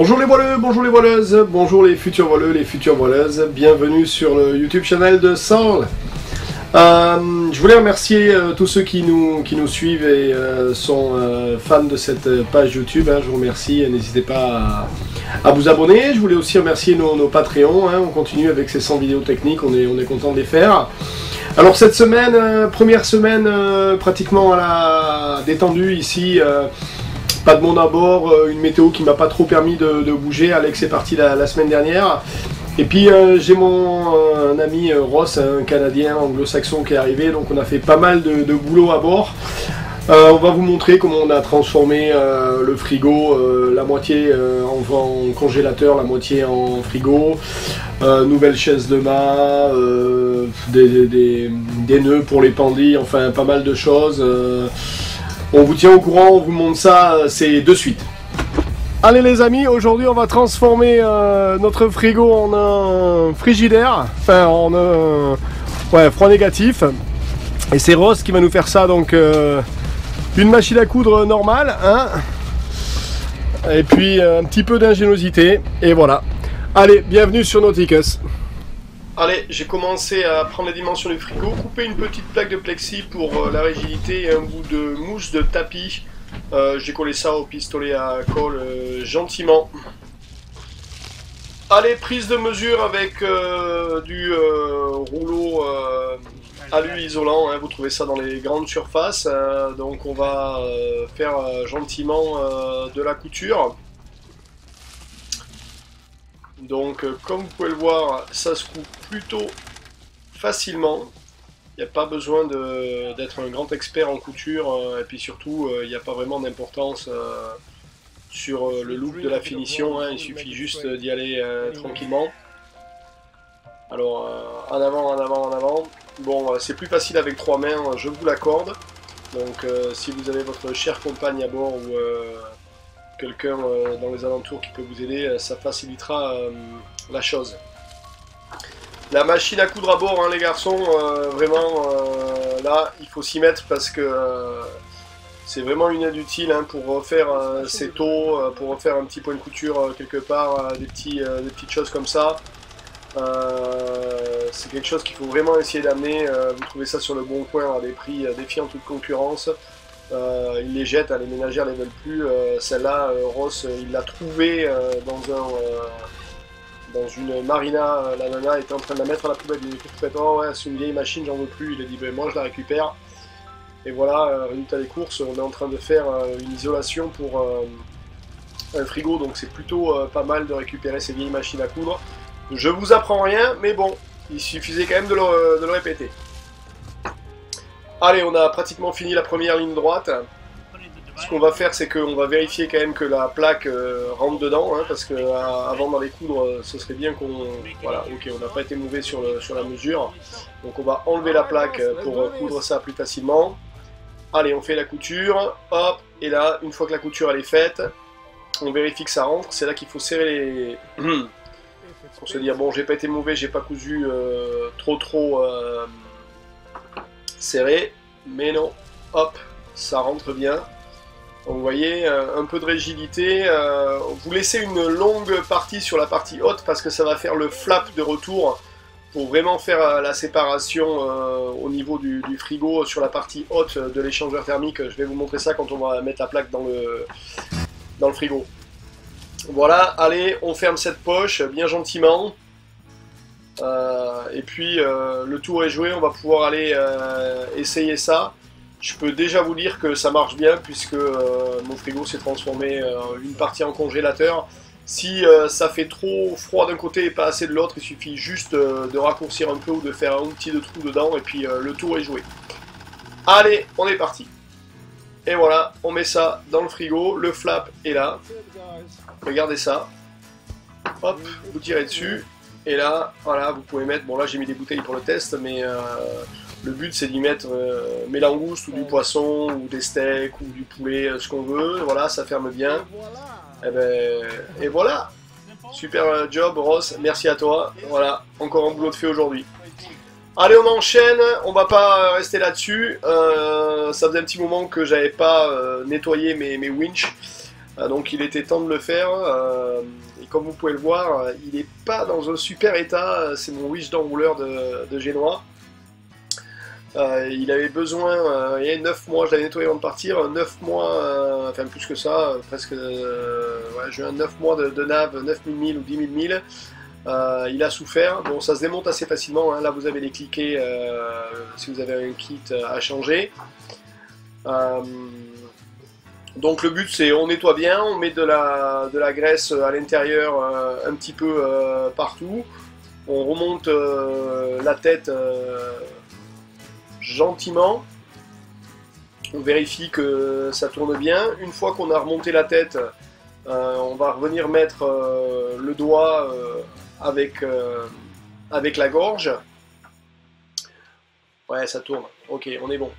Bonjour les voileux, bonjour les voileuses, bonjour les futurs voileux, les futures voileuses, bienvenue sur le YouTube channel de Saul. Je voulais remercier tous ceux qui nous suivent et sont fans de cette page YouTube, je vous remercie, n'hésitez pas à vous abonner. Je voulais aussi remercier nos Patreons, on continue avec ces 100 vidéos techniques, on est content de les faire. Alors cette semaine, première semaine pratiquement à la détendue ici, pas de monde à bord, une météo qui m'a pas trop permis de bouger. Alex est parti la semaine dernière. Et puis j'ai mon ami Ross, un Canadien anglo-saxon qui est arrivé, donc on a fait pas mal de boulot à bord. On va vous montrer comment on a transformé le frigo, la moitié en congélateur, la moitié en frigo, nouvelle chaise de mât, des nœuds pour les pendis, enfin pas mal de choses. On vous tient au courant, on vous montre ça, c'est de suite. Allez les amis, aujourd'hui on va transformer notre frigo en un frigidaire, enfin en un froid négatif. Et c'est Ross qui va nous faire ça, donc une machine à coudre normale, et puis un petit peu d'ingéniosité, et voilà. Allez, bienvenue sur Nauticus. Allez, j'ai commencé à prendre les dimensions du frigo, couper une petite plaque de plexi pour la rigidité et un bout de mousse de tapis. J'ai collé ça au pistolet à colle gentiment. Allez, prise de mesure avec du rouleau alu isolant, vous trouvez ça dans les grandes surfaces. Donc on va faire gentiment de la couture. Donc comme vous pouvez le voir, ça se coupe plutôt facilement. Il n'y a pas besoin d'être un grand expert en couture, et puis surtout il n'y a pas vraiment d'importance sur le look de la finition, il suffit juste d'y aller tranquillement. Alors en avant, en avant, en avant. Bon, c'est plus facile avec 3 mains, je vous l'accorde. Donc si vous avez votre chère compagne à bord ou quelqu'un dans les alentours qui peut vous aider, ça facilitera la chose. La machine à coudre à bord, les garçons, vraiment, là, il faut s'y mettre parce que c'est vraiment une aide utile pour refaire ses taux, pour refaire un petit point de couture quelque part, des petites choses comme ça. C'est quelque chose qu'il faut vraiment essayer d'amener. Vous trouvez ça sur le bon coin à des prix défiant toute concurrence. Ils les jettent, les ménagères ne les veulent plus. Celle-là, Ross, il l'a trouvée dans une marina. La nana était en train de la mettre à la poubelle. Il dit oh ouais, c'est une vieille machine, j'en veux plus. Il a dit ben, moi je la récupère. Et voilà, résultat des courses, on est en train de faire une isolation pour un frigo, donc c'est plutôt pas mal de récupérer ces vieilles machines à coudre. Je vous apprends rien, mais bon, il suffisait quand même de le répéter. Allez, on a pratiquement fini la première ligne droite. Ce qu'on va faire, c'est qu'on va vérifier quand même que la plaque rentre dedans, parce que avant d'en les coudre, ce serait bien qu'on... Voilà, ok, on n'a pas été mauvais sur la mesure. Donc on va enlever la plaque pour coudre ça plus facilement. Allez, on fait la couture, hop, et là, une fois que la couture elle est faite, on vérifie que ça rentre. C'est là qu'il faut serrer les... pour se dire, bon, j'ai pas été mauvais, j'ai pas cousu trop serré, mais non, hop, ça rentre bien. Donc vous voyez, un peu de rigidité, vous laissez une longue partie sur la partie haute parce que ça va faire le flap de retour pour vraiment faire la séparation au niveau du frigo sur la partie haute de l'échangeur thermique. Je vais vous montrer ça quand on va mettre la plaque dans le frigo. Voilà, allez, on ferme cette poche bien gentiment. Et puis le tour est joué, on va pouvoir aller essayer ça. Je peux déjà vous dire que ça marche bien puisque mon frigo s'est transformé une partie en congélateur. Si ça fait trop froid d'un côté et pas assez de l'autre, il suffit juste de raccourcir un peu ou de faire un petit trou dedans et puis le tour est joué. Allez, on est parti. Et voilà, on met ça dans le frigo, le flap est là. Regardez ça. Hop, vous tirez dessus. Et là, voilà, vous pouvez mettre... Bon là j'ai mis des bouteilles pour le test, mais le but c'est d'y mettre mes langoustes ou du poisson ou des steaks ou du poulet, ce qu'on veut. Voilà, ça ferme bien. Et voilà. Super job Ross, merci à toi. Voilà, encore un boulot de fait aujourd'hui. Allez, on enchaîne, on va pas rester là-dessus. Ça faisait un petit moment que j'avais pas nettoyé mes winches. Donc il était temps de le faire, et comme vous pouvez le voir, il n'est pas dans un super état, c'est mon wish d'enrouleur de Génois. Il avait besoin, il y a 9 mois, je l'avais nettoyé avant de partir, 9 mois, enfin plus que ça, presque, ouais, j'ai eu 9 mois de nave, 9000 milles ou 10 000 milles. Il a souffert, bon ça se démonte assez facilement, hein. Là vous avez les cliquets si vous avez un kit à changer. Donc le but c'est on nettoie bien, on met de la graisse à l'intérieur un petit peu partout, on remonte la tête gentiment, on vérifie que ça tourne bien. Une fois qu'on a remonté la tête, on va revenir mettre le doigt avec la gorge. Ouais, ça tourne, ok, on est bon.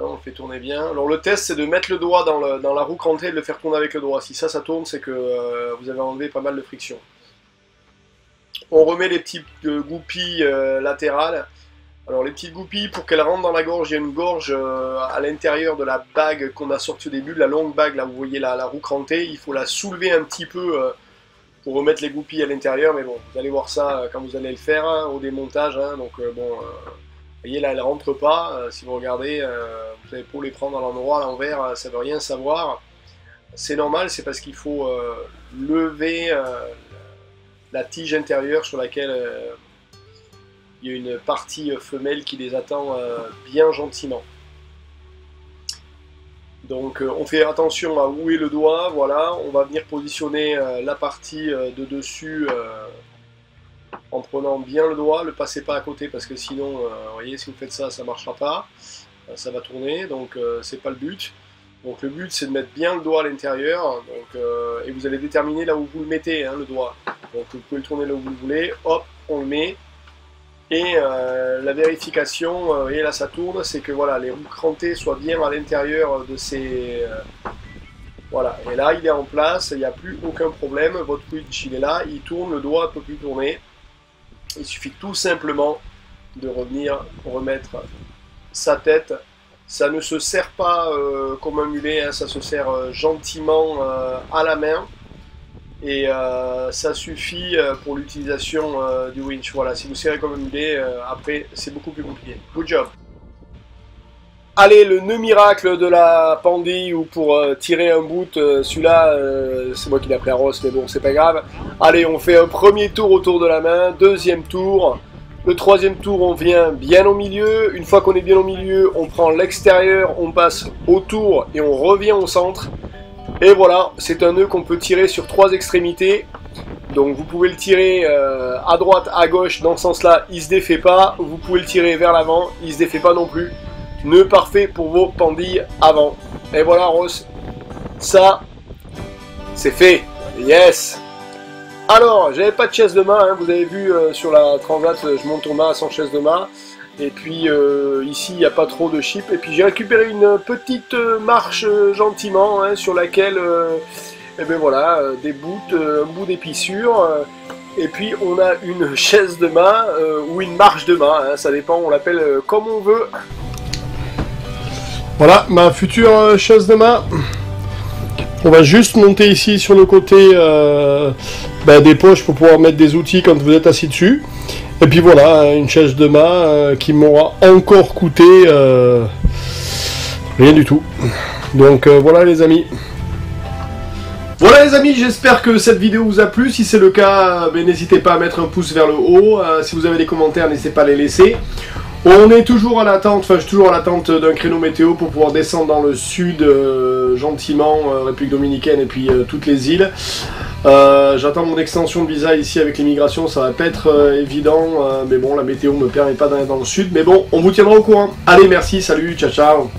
On le fait tourner bien. Alors le test c'est de mettre le doigt dans la roue crantée et de le faire tourner avec le doigt. Si ça tourne, c'est que vous avez enlevé pas mal de friction. On remet les petites goupilles latérales. Alors les petites goupilles, pour qu'elles rentrent dans la gorge, il y a une gorge à l'intérieur de la bague qu'on a sortie au début, de la longue bague, là vous voyez la roue crantée. Il faut la soulever un petit peu pour remettre les goupilles à l'intérieur, mais bon, vous allez voir ça quand vous allez le faire, hein, au démontage, hein, donc bon, vous voyez là, elle ne rentre pas, si vous regardez, vous avez pour les prendre à l'endroit, à l'envers, ça ne veut rien savoir. C'est normal, c'est parce qu'il faut lever la tige intérieure sur laquelle il y a une partie femelle qui les attend bien gentiment. Donc on fait attention à où est le doigt, voilà, on va venir positionner la partie de dessus en prenant bien le doigt, ne le passez pas à côté parce que sinon, vous voyez, si vous faites ça, ça ne marchera pas, ça va tourner, donc c'est pas le but. Donc le but c'est de mettre bien le doigt à l'intérieur, et vous allez déterminer là où vous le mettez, hein, le doigt. Donc vous pouvez le tourner là où vous le voulez, hop, on le met. Et la vérification, vous voyez là ça tourne, c'est que voilà, les roues crantées soient bien à l'intérieur de ces... voilà, et là il est en place, il n'y a plus aucun problème, votre switch il est là, il tourne, le doigt ne peut plus tourner. Il suffit tout simplement de revenir remettre sa tête. Ça ne se serre pas comme un mulet, hein, ça se serre gentiment à la main. Et ça suffit pour l'utilisation du winch. Voilà, si vous serrez comme un mulet, après c'est beaucoup plus compliqué. Good job. Allez, le nœud miracle de la pendille ou pour tirer un bout, celui-là, c'est moi qui l'ai appris à Ross, mais bon, c'est pas grave. Allez, on fait un premier tour autour de la main, deuxième tour. Le troisième tour, on vient bien au milieu. Une fois qu'on est bien au milieu, on prend l'extérieur, on passe autour et on revient au centre. Et voilà, c'est un nœud qu'on peut tirer sur 3 extrémités. Donc vous pouvez le tirer à droite, à gauche, dans ce sens-là, il se défait pas. Vous pouvez le tirer vers l'avant, il se défait pas non plus. Nœud parfait pour vos pendilles avant. Et voilà Ross, ça, c'est fait. Yes. Alors, j'avais pas de chaise de main, hein. Vous avez vu sur la Transat, je monte au mât sans chaise de main. Et puis ici, il n'y a pas trop de chip. Et puis j'ai récupéré une petite marche gentiment, hein, sur laquelle, et ben voilà, des bouts, un bout d'épissure. Et puis on a une chaise de main ou une marche de main, hein, ça dépend, on l'appelle comme on veut. Voilà, ma future chaise de main. On va juste monter ici sur le côté des poches pour pouvoir mettre des outils quand vous êtes assis dessus. Et puis voilà, une chaise de main qui m'aura encore coûté rien du tout. Donc voilà les amis. Voilà les amis, j'espère que cette vidéo vous a plu. Si c'est le cas, n'hésitez pas à mettre un pouce vers le haut. Si vous avez des commentaires, n'hésitez pas à les laisser. On est toujours à l'attente, enfin je suis toujours à l'attente d'un créneau météo pour pouvoir descendre dans le sud gentiment, République Dominicaine et puis toutes les îles. J'attends mon extension de visa ici avec l'immigration, ça va pas être évident, mais bon la météo me permet pas d'aller dans le sud, mais bon on vous tiendra au courant. Allez merci, salut, ciao ciao.